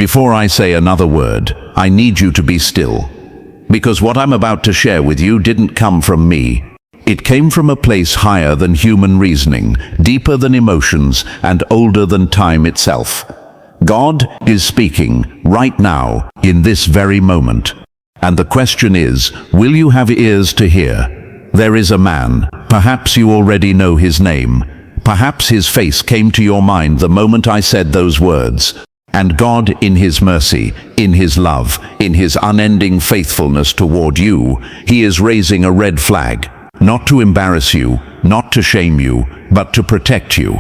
Before I say another word, I need you to be still. Because what I'm about to share with you didn't come from me. It came from a place higher than human reasoning, deeper than emotions, and older than time itself. God is speaking right now, in this very moment. And the question is, will you have ears to hear? There is a man, perhaps you already know his name. Perhaps his face came to your mind the moment I said those words. And God, in his mercy, in his love, in his unending faithfulness toward you, he is raising a red flag, not to embarrass you, not to shame you, but to protect you.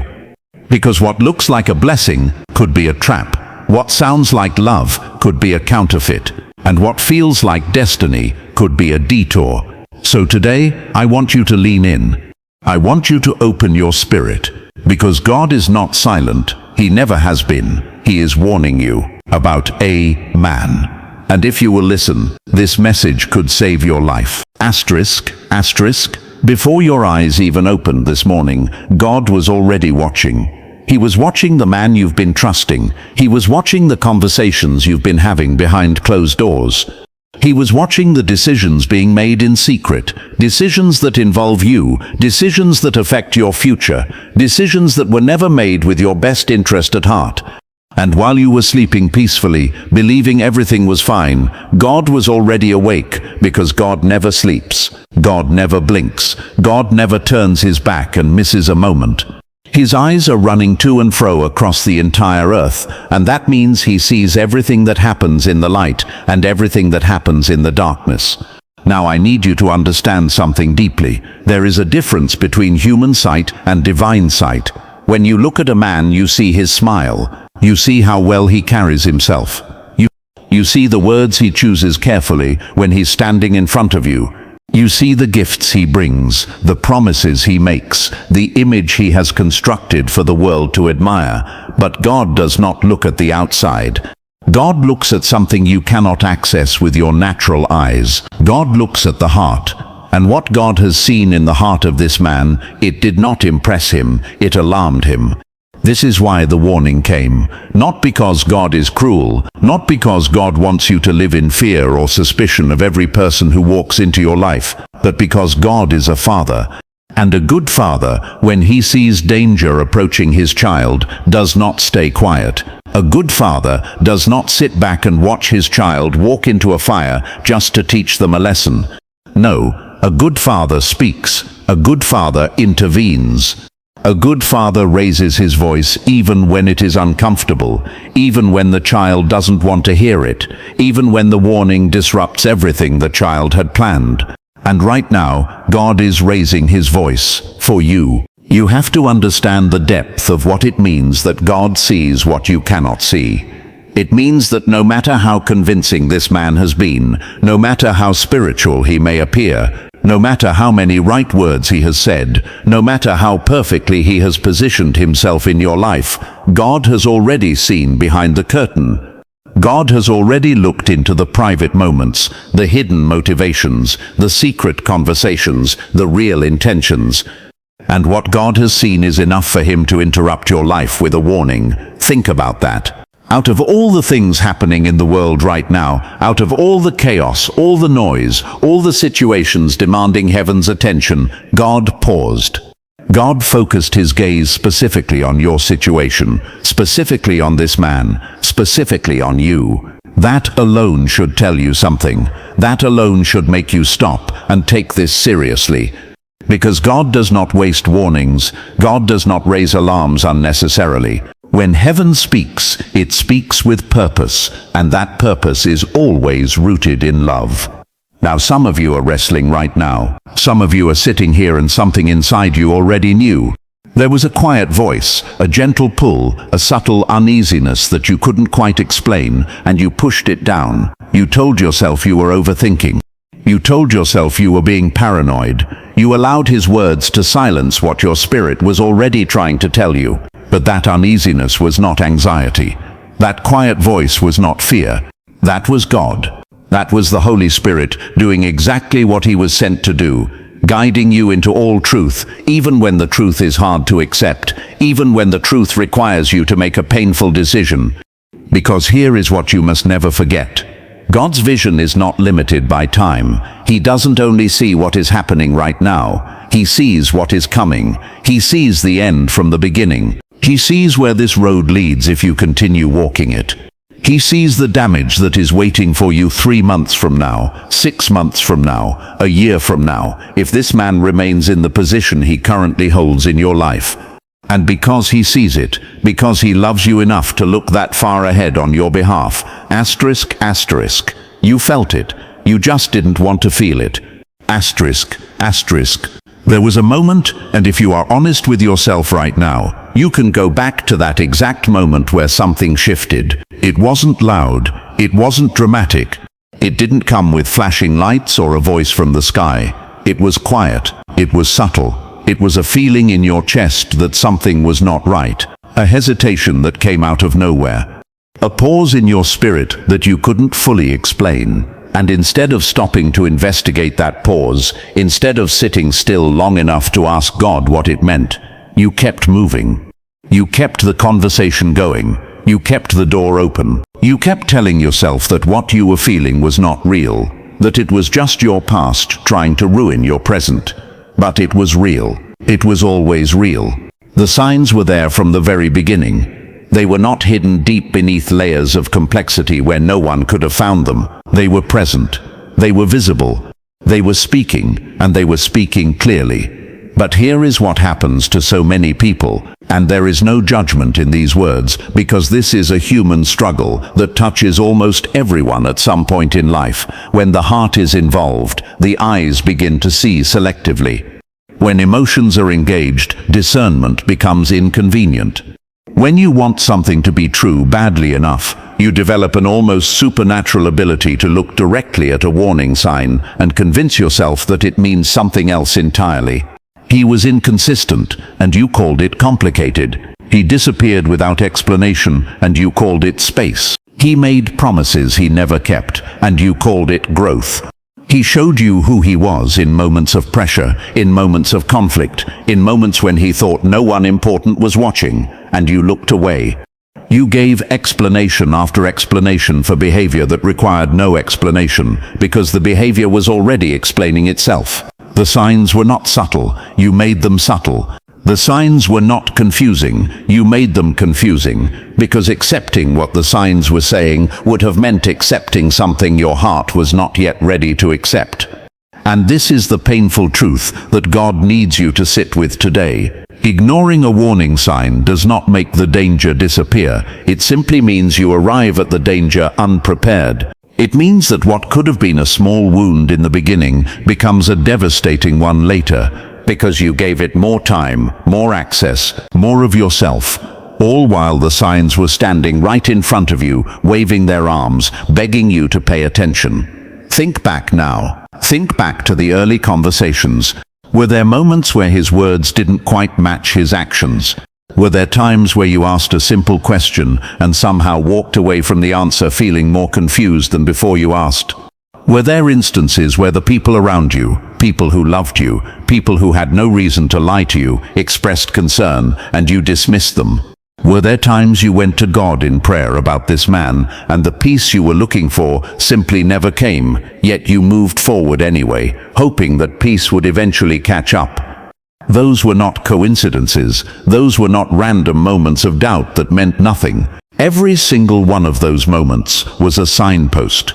Because what looks like a blessing could be a trap. What sounds like love could be a counterfeit. And what feels like destiny could be a detour. So today, I want you to lean in. I want you to open your spirit. Because God is not silent. He never has been. He is warning you about a man. And if you will listen, this message could save your life. Asterisk, asterisk. Before your eyes even opened this morning, God was already watching. He was watching the man you've been trusting. He was watching the conversations you've been having behind closed doors. He was watching the decisions being made in secret, decisions that involve you, decisions that affect your future, decisions that were never made with your best interest at heart. And while you were sleeping peacefully, believing everything was fine, God was already awake, because God never sleeps. God never blinks. God never turns his back and misses a moment. His eyes are running to and fro across the entire earth, and that means he sees everything that happens in the light and everything that happens in the darkness. Now I need you to understand something deeply. There is a difference between human sight and divine sight. When you look at a man, you see his smile. You see how well he carries himself. You see the words he chooses carefully when he's standing in front of you. You see the gifts he brings, the promises he makes, the image he has constructed for the world to admire. But God does not look at the outside. God looks at something you cannot access with your natural eyes. God looks at the heart. And what God has seen in the heart of this man, it did not impress him, it alarmed him. This is why the warning came. Not because God is cruel, not because God wants you to live in fear or suspicion of every person who walks into your life, but because God is a father. And a good father, when he sees danger approaching his child, does not stay quiet. A good father does not sit back and watch his child walk into a fire just to teach them a lesson. No, a good father speaks. A good father intervenes. A good father raises his voice even when it is uncomfortable, even when the child doesn't want to hear it, even when the warning disrupts everything the child had planned. And right now, God is raising his voice for you. You have to understand the depth of what it means that God sees what you cannot see. It means that no matter how convincing this man has been, no matter how spiritual he may appear, no matter how many right words he has said, no matter how perfectly he has positioned himself in your life, God has already seen behind the curtain. God has already looked into the private moments, the hidden motivations, the secret conversations, the real intentions. And what God has seen is enough for him to interrupt your life with a warning. Think about that. Out of all the things happening in the world right now, out of all the chaos, all the noise, all the situations demanding heaven's attention, God paused. God focused his gaze specifically on your situation, specifically on this man, specifically on you. That alone should tell you something. That alone should make you stop and take this seriously. Because God does not waste warnings. God does not raise alarms unnecessarily. When heaven speaks, it speaks with purpose, and that purpose is always rooted in love. Now some of you are wrestling right now. Some of you are sitting here and something inside you already knew. There was a quiet voice, a gentle pull, a subtle uneasiness that you couldn't quite explain, and you pushed it down. You told yourself you were overthinking. You told yourself you were being paranoid. You allowed his words to silence what your spirit was already trying to tell you. But that uneasiness was not anxiety. That quiet voice was not fear. That was God. That was the Holy Spirit doing exactly what he was sent to do, guiding you into all truth, even when the truth is hard to accept, even when the truth requires you to make a painful decision. Because here is what you must never forget. God's vision is not limited by time. He doesn't only see what is happening right now. He sees what is coming. He sees the end from the beginning. He sees where this road leads if you continue walking it. He sees the damage that is waiting for you 3 months from now, 6 months from now, a year from now, if this man remains in the position he currently holds in your life. And because he sees it, because he loves you enough to look that far ahead on your behalf, asterisk, asterisk, you felt it, you just didn't want to feel it, asterisk, asterisk. There was a moment, and if you are honest with yourself right now, you can go back to that exact moment where something shifted. It wasn't loud, it wasn't dramatic, it didn't come with flashing lights or a voice from the sky. It was quiet, it was subtle. It was a feeling in your chest that something was not right, a hesitation that came out of nowhere, a pause in your spirit that you couldn't fully explain. And instead of stopping to investigate that pause, instead of sitting still long enough to ask God what it meant, you kept moving. You kept the conversation going. You kept the door open. You kept telling yourself that what you were feeling was not real, that it was just your past trying to ruin your present. But it was real. It was always real. The signs were there from the very beginning. They were not hidden deep beneath layers of complexity where no one could have found them. They were present. They were visible. They were speaking, and they were speaking clearly. But here is what happens to so many people, and there is no judgment in these words, because this is a human struggle that touches almost everyone at some point in life. When the heart is involved, the eyes begin to see selectively. When emotions are engaged, discernment becomes inconvenient. When you want something to be true badly enough, you develop an almost supernatural ability to look directly at a warning sign and convince yourself that it means something else entirely. He was inconsistent, and you called it complicated. He disappeared without explanation, and you called it space. He made promises he never kept, and you called it growth. He showed you who he was in moments of pressure, in moments of conflict, in moments when he thought no one important was watching, and you looked away. You gave explanation after explanation for behavior that required no explanation, because the behavior was already explaining itself. The signs were not subtle, you made them subtle. The signs were not confusing, you made them confusing, because accepting what the signs were saying would have meant accepting something your heart was not yet ready to accept. And this is the painful truth that God needs you to sit with today. Ignoring a warning sign does not make the danger disappear. It simply means you arrive at the danger unprepared. It means that what could have been a small wound in the beginning becomes a devastating one later, because you gave it more time, more access, more of yourself, all while the signs were standing right in front of you, waving their arms, begging you to pay attention. Think back now. Think back to the early conversations. Were there moments where his words didn't quite match his actions? Were there times where you asked a simple question and somehow walked away from the answer feeling more confused than before you asked? Were there instances where the people around you, people who loved you, people who had no reason to lie to you, expressed concern and you dismissed them? Were there times you went to God in prayer about this man and the peace you were looking for simply never came, yet you moved forward anyway, hoping that peace would eventually catch up? Those were not coincidences. Those were not random moments of doubt that meant nothing. Every single one of those moments was a signpost.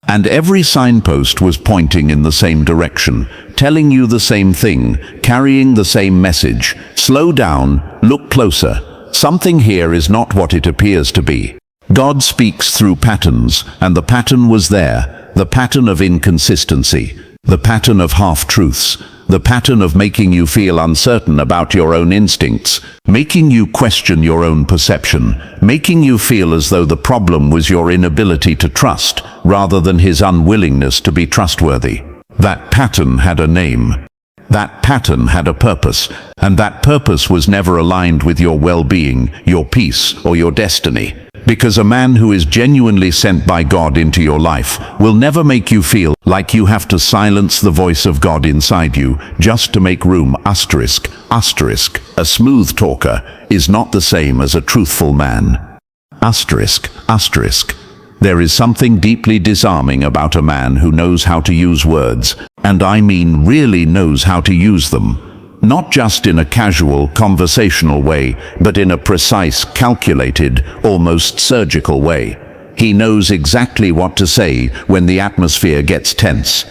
And every signpost was pointing in the same direction, telling you the same thing, carrying the same message. Slow down, look closer. Something here is not what it appears to be. God speaks through patterns, and the pattern was there, the pattern of inconsistency, the pattern of half-truths, the pattern of making you feel uncertain about your own instincts, making you question your own perception, making you feel as though the problem was your inability to trust, rather than his unwillingness to be trustworthy. That pattern had a name. That pattern had a purpose, and that purpose was never aligned with your well-being, your peace, or your destiny. Because a man who is genuinely sent by God into your life will never make you feel like you have to silence the voice of God inside you just to make room, asterisk, asterisk. A smooth talker is not the same as a truthful man. Asterisk, asterisk. There is something deeply disarming about a man who knows how to use words, and I mean really knows how to use them. Not just in a casual, conversational way, but in a precise, calculated, almost surgical way. He knows exactly what to say when the atmosphere gets tense.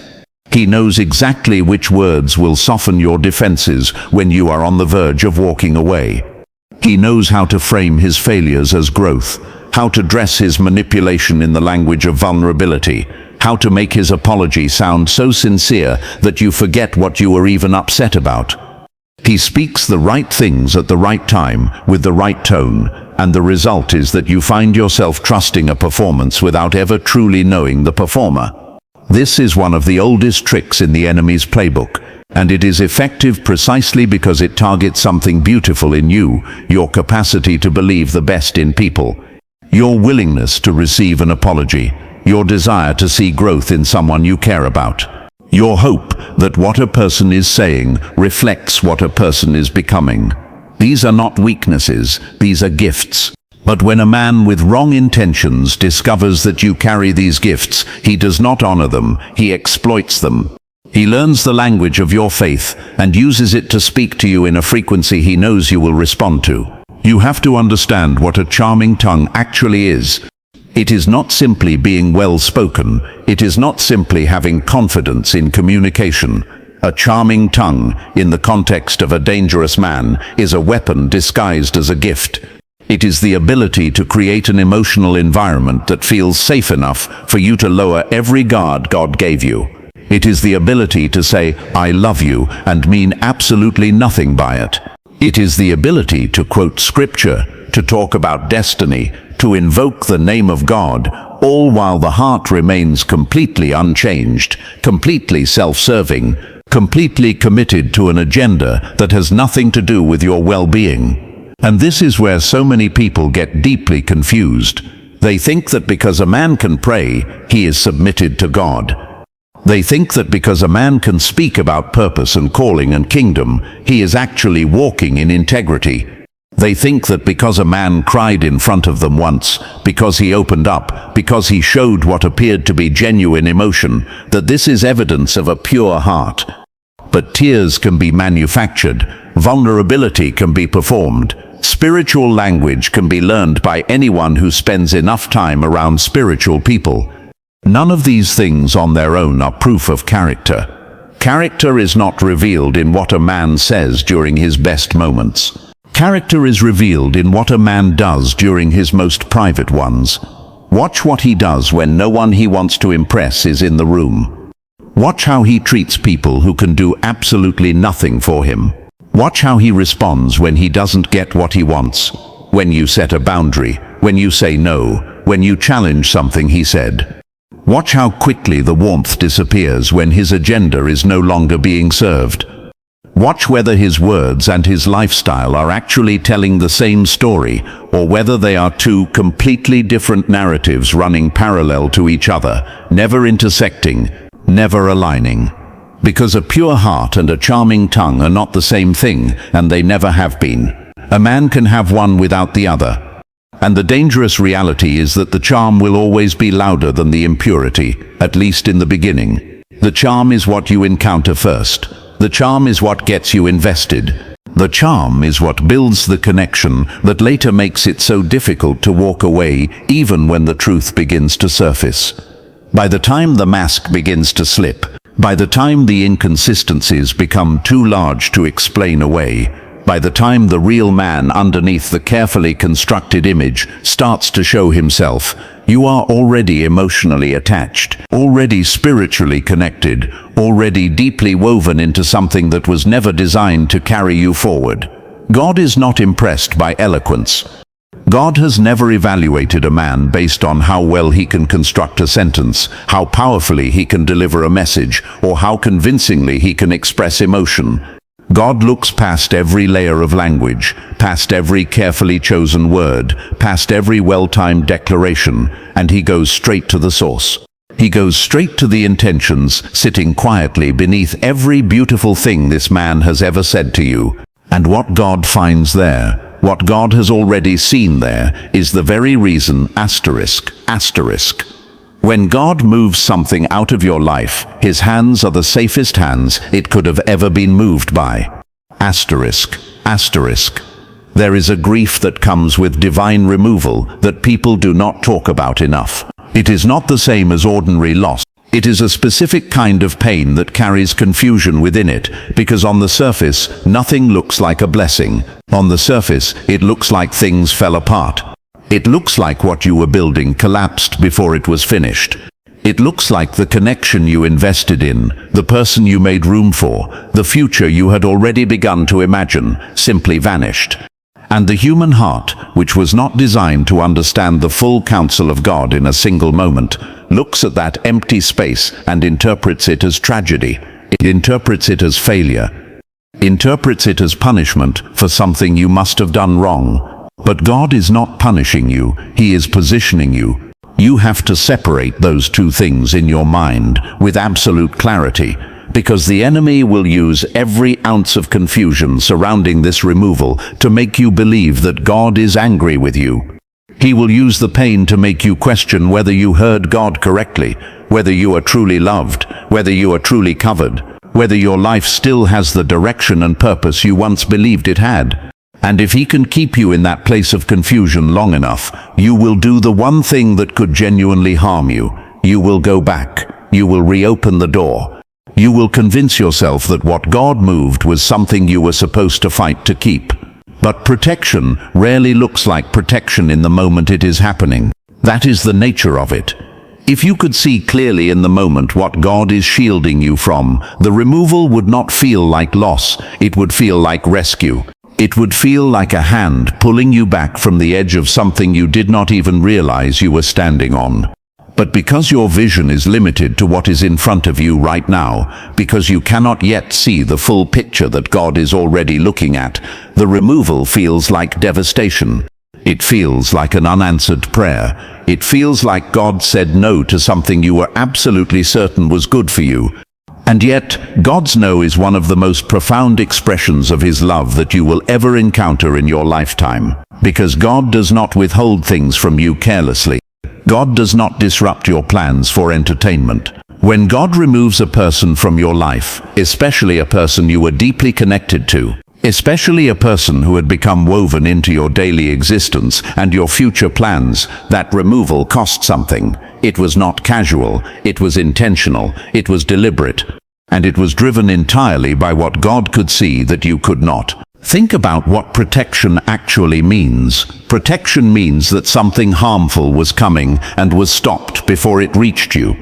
He knows exactly which words will soften your defenses when you are on the verge of walking away. He knows how to frame his failures as growth, how to dress his manipulation in the language of vulnerability, how to make his apology sound so sincere that you forget what you were even upset about. He speaks the right things at the right time with the right tone, and the result is that you find yourself trusting a performance without ever truly knowing the performer. This is one of the oldest tricks in the enemy's playbook, and it is effective precisely because it targets something beautiful in you, your capacity to believe the best in people, your willingness to receive an apology, your desire to see growth in someone you care about, your hope that what a person is saying reflects what a person is becoming. These are not weaknesses, these are gifts. But when a man with wrong intentions discovers that you carry these gifts, he does not honor them, he exploits them. He learns the language of your faith and uses it to speak to you in a frequency he knows you will respond to. You have to understand what a charming tongue actually is. It is not simply being well-spoken. It is not simply having confidence in communication. A charming tongue, in the context of a dangerous man, is a weapon disguised as a gift. It is the ability to create an emotional environment that feels safe enough for you to lower every guard God gave you. It is the ability to say, "I love you," and mean absolutely nothing by it. It is the ability to quote scripture, to talk about destiny, to invoke the name of God, all while the heart remains completely unchanged, completely self-serving, completely committed to an agenda that has nothing to do with your well-being. And this is where so many people get deeply confused. They think that because a man can pray, he is submitted to God. They think that because a man can speak about purpose and calling and kingdom, he is actually walking in integrity. They think that because a man cried in front of them once, because he opened up, because he showed what appeared to be genuine emotion, that this is evidence of a pure heart. But tears can be manufactured, vulnerability can be performed, spiritual language can be learned by anyone who spends enough time around spiritual people. None of these things on their own are proof of character. Character is not revealed in what a man says during his best moments. Character is revealed in what a man does during his most private ones. Watch what he does when no one he wants to impress is in the room. Watch how he treats people who can do absolutely nothing for him. Watch how he responds when he doesn't get what he wants. When you set a boundary, when you say no, when you challenge something he said. Watch how quickly the warmth disappears when his agenda is no longer being served. Watch whether his words and his lifestyle are actually telling the same story, or whether they are two completely different narratives running parallel to each other, never intersecting, never aligning. Because a pure heart and a charming tongue are not the same thing, and they never have been. A man can have one without the other. And the dangerous reality is that the charm will always be louder than the impurity, at least in the beginning. The charm is what you encounter first. The charm is what gets you invested. The charm is what builds the connection that later makes it so difficult to walk away even when the truth begins to surface. By the time the mask begins to slip, by the time the inconsistencies become too large to explain away, by the time the real man underneath the carefully constructed image starts to show himself, you are already emotionally attached, already spiritually connected, already deeply woven into something that was never designed to carry you forward. God is not impressed by eloquence. God has never evaluated a man based on how well he can construct a sentence, how powerfully he can deliver a message, or how convincingly he can express emotion. God looks past every layer of language, past every carefully chosen word, past every well-timed declaration, and he goes straight to the source. He goes straight to the intentions sitting quietly beneath every beautiful thing this man has ever said to you. And what God finds there, what God has already seen there is the very reason ***. When God moves something out of your life, his hands are the safest hands it could have ever been moved by. ***. There is a grief that comes with divine removal that people do not talk about enough. It is not the same as ordinary loss. It is a specific kind of pain that carries confusion within it, because on the surface, nothing looks like a blessing. On the surface, it looks like things fell apart. It looks like what you were building collapsed before it was finished. It looks like the connection you invested in, the person you made room for, the future you had already begun to imagine, simply vanished. And the human heart, which was not designed to understand the full counsel of God in a single moment, looks at that empty space and interprets it as tragedy. It interprets it as failure. Interprets it as punishment for something you must have done wrong. But God is not punishing you, he is positioning you. You have to separate those two things in your mind with absolute clarity, because the enemy will use every ounce of confusion surrounding this removal to make you believe that God is angry with you. He will use the pain to make you question whether you heard God correctly, whether you are truly loved, whether you are truly covered, whether your life still has the direction and purpose you once believed it had. And if he can keep you in that place of confusion long enough, you will do the one thing that could genuinely harm you. You will go back. You will reopen the door. You will convince yourself that what God moved was something you were supposed to fight to keep. But protection rarely looks like protection in the moment it is happening. That is the nature of it. If you could see clearly in the moment what God is shielding you from, the removal would not feel like loss, it would feel like rescue. It would feel like a hand pulling you back from the edge of something you did not even realize you were standing on. But because your vision is limited to what is in front of you right now, because you cannot yet see the full picture that God is already looking at, the removal feels like devastation. It feels like an unanswered prayer. It feels like God said no to something you were absolutely certain was good for you. And yet, God's no is one of the most profound expressions of his love that you will ever encounter in your lifetime. Because God does not withhold things from you carelessly. God does not disrupt your plans for entertainment. When God removes a person from your life, especially a person you were deeply connected to, especially a person who had become woven into your daily existence and your future plans, that removal cost something. It was not casual, it was intentional, it was deliberate, and it was driven entirely by what God could see that you could not. Think about what protection actually means. Protection means that something harmful was coming and was stopped before it reached you.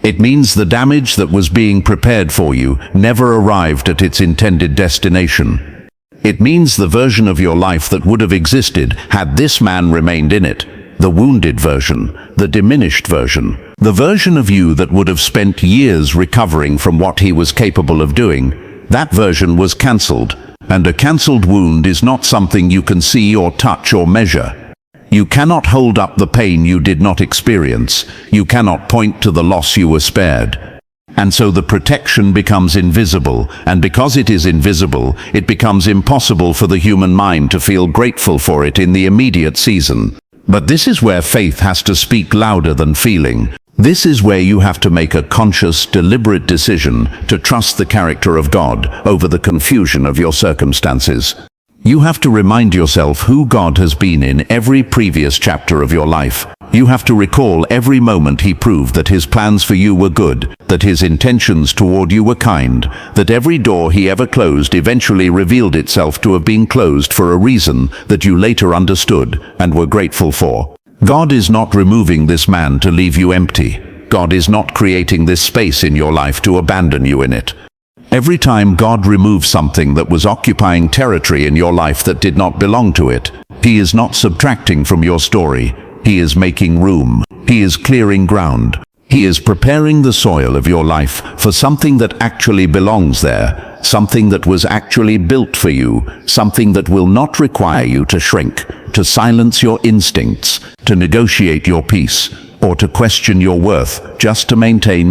It means the damage that was being prepared for you never arrived at its intended destination. It means the version of your life that would have existed had this man remained in it, the wounded version, the diminished version, the version of you that would have spent years recovering from what he was capable of doing, that version was cancelled. And a cancelled wound is not something you can see or touch or measure. You cannot hold up the pain you did not experience. You cannot point to the loss you were spared. And so the protection becomes invisible, and because it is invisible, it becomes impossible for the human mind to feel grateful for it in the immediate season. But this is where faith has to speak louder than feeling. This is where you have to make a conscious, deliberate decision to trust the character of God over the confusion of your circumstances. You have to remind yourself who God has been in every previous chapter of your life. You have to recall every moment he proved that his plans for you were good, that his intentions toward you were kind, that every door he ever closed eventually revealed itself to have been closed for a reason that you later understood and were grateful for. God is not removing this man to leave you empty. God is not creating this space in your life to abandon you in it. Every time God removes something that was occupying territory in your life that did not belong to it, he is not subtracting from your story. He is making room. He is clearing ground. He is preparing the soil of your life for something that actually belongs there, something that was actually built for you, something that will not require you to shrink, to silence your instincts, to negotiate your peace, or to question your worth just to maintain